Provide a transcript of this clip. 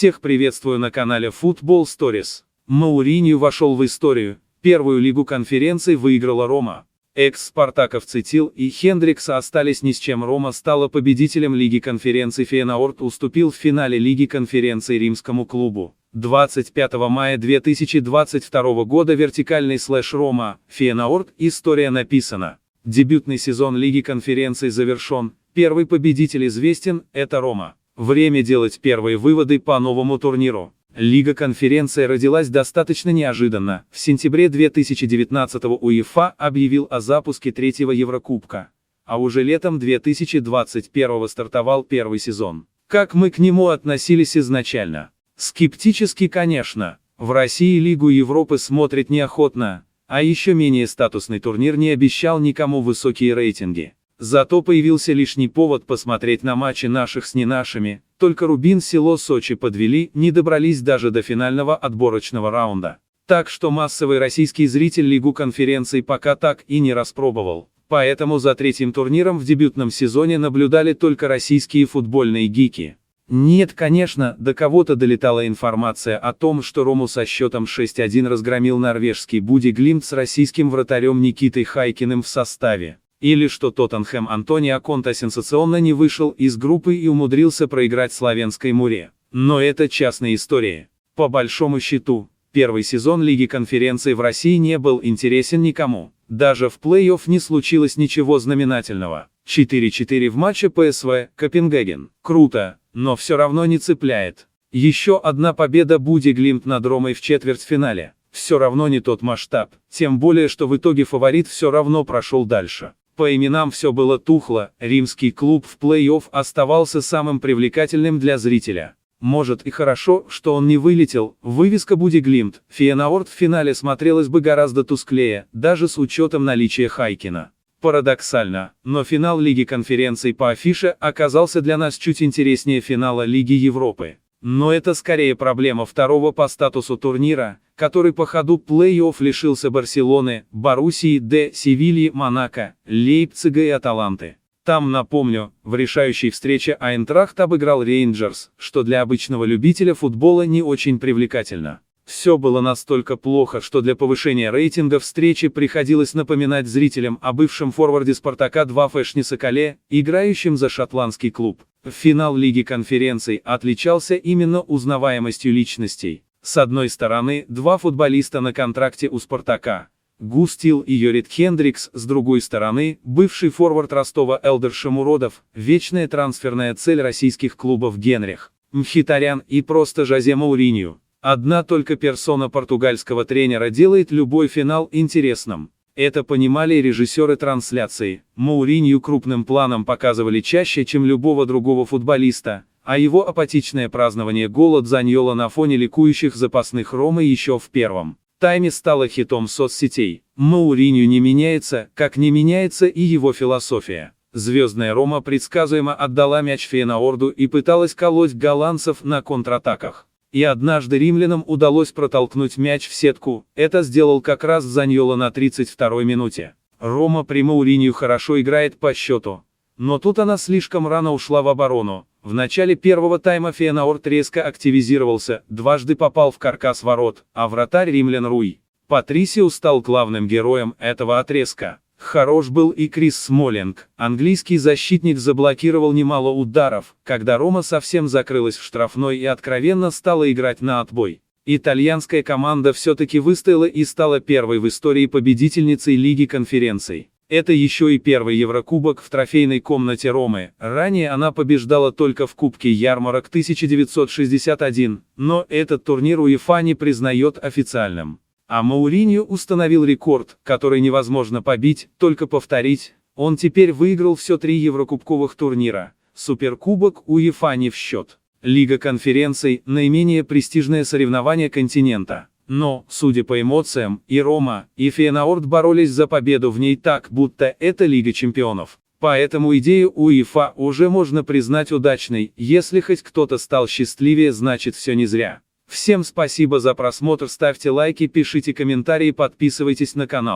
Всех приветствую на канале Football Stories. Мауринью вошел в историю. Первую лигу конференций выиграла Рома. Экс-спартаковцы Тил и Хендрикс остались ни с чем. Рома стала победителем Лиги конференций. Фейеноорд уступил в финале Лиги конференций римскому клубу. 25 мая 2022 года вертикальный слэш Рома, Фейеноорд, история написана. Дебютный сезон Лиги конференций завершен. Первый победитель известен, это Рома. Время делать первые выводы по новому турниру. Лига конференции родилась достаточно неожиданно. В сентябре 2019-го УЕФА объявил о запуске третьего Еврокубка. А уже летом 2021-го стартовал первый сезон. Как мы к нему относились изначально? Скептически, конечно. В России Лигу Европы смотрят неохотно, а еще менее статусный турнир не обещал никому высокие рейтинги. Зато появился лишний повод посмотреть на матчи наших с не нашими, только Рубин село Сочи подвели, не добрались даже до финального отборочного раунда. Так что массовый российский зритель Лигу конференций пока так и не распробовал. Поэтому за третьим турниром в дебютном сезоне наблюдали только российские футбольные гики. Нет, конечно, до кого-то долетала информация о том, что Рому со счетом 6-1 разгромил норвежский Бодø/Glimt с российским вратарем Никитой Хайкиным в составе. Или что Тоттенхэм Антонио Конте сенсационно не вышел из группы и умудрился проиграть Славенской Муре. Но это частная история. По большому счету, первый сезон Лиги конференций в России не был интересен никому. Даже в плей-офф не случилось ничего знаменательного. 4-4 в матче ПСВ Копенгаген. Круто, но все равно не цепляет. Еще одна победа Бодø/Glimt над Ромой в четвертьфинале. Все равно не тот масштаб, тем более что в итоге фаворит все равно прошел дальше. По именам все было тухло, римский клуб в плей-офф оставался самым привлекательным для зрителя. Может и хорошо, что он не вылетел, вывеска Бодø/Glimt, Фейеноорд в финале смотрелась бы гораздо тусклее, даже с учетом наличия Хайкина. Парадоксально, но финал Лиги конференций по афише оказался для нас чуть интереснее финала Лиги Европы. Но это скорее проблема второго по статусу турнира, который по ходу плей-офф лишился Барселоны, Боруссии Д, Севильи, Монако, Лейпцига и Аталанты. Там, напомню, в решающей встрече Айнтрахт обыграл Рейнджерс, что для обычного любителя футбола не очень привлекательно. Все было настолько плохо, что для повышения рейтинга встречи приходилось напоминать зрителям о бывшем форварде Спартака 2 Фешне Соколе, играющем за шотландский клуб. Финал Лиги конференций отличался именно узнаваемостью личностей. С одной стороны, два футболиста на контракте у Спартака. Гус Тил и Йорит Хендрикс, с другой стороны, бывший форвард Ростова Элдер Шамуродов, вечная трансферная цель российских клубов Генрих Мхитарян и просто Жозе Мауринью. Одна только персона португальского тренера делает любой финал интересным. Это понимали и режиссеры трансляции. Мауринью крупным планом показывали чаще, чем любого другого футболиста, а его апатичное празднование гола Дзаньоло на фоне ликующих запасных Ромы еще в первом тайме стало хитом соцсетей. Мауринью не меняется, как не меняется и его философия. Звездная Рома предсказуемо отдала мяч Фейеноорду и пыталась колоть голландцев на контратаках. И однажды римлянам удалось протолкнуть мяч в сетку, это сделал как раз Дзаньоло на 32-й минуте. Рома при Мауринью хорошо играет по счету. Но тут она слишком рано ушла в оборону. В начале первого тайма Фейеноорд резко активизировался, дважды попал в каркас ворот, а вратарь римлян Руй Патрисио стал главным героем этого отрезка. Хорош был и Крис Смолинг, английский защитник заблокировал немало ударов, когда Рома совсем закрылась в штрафной и откровенно стала играть на отбой. Итальянская команда все-таки выстояла и стала первой в истории победительницей Лиги конференций. Это еще и первый Еврокубок в трофейной комнате Ромы, ранее она побеждала только в Кубке Ярмарок 1961, но этот турнир УЕФА не признает официальным. А Мауринью установил рекорд, который невозможно побить, только повторить. Он теперь выиграл все 3 еврокубковых турнира. Суперкубок УЕФА не в счет. Лига конференций – наименее престижное соревнование континента. Но, судя по эмоциям, и Рома, и Фейеноорд боролись за победу в ней так, будто это Лига чемпионов. Поэтому идею УЕФА уже можно признать удачной. Если хоть кто-то стал счастливее, значит все не зря. Всем спасибо за просмотр, ставьте лайки, пишите комментарии, подписывайтесь на канал.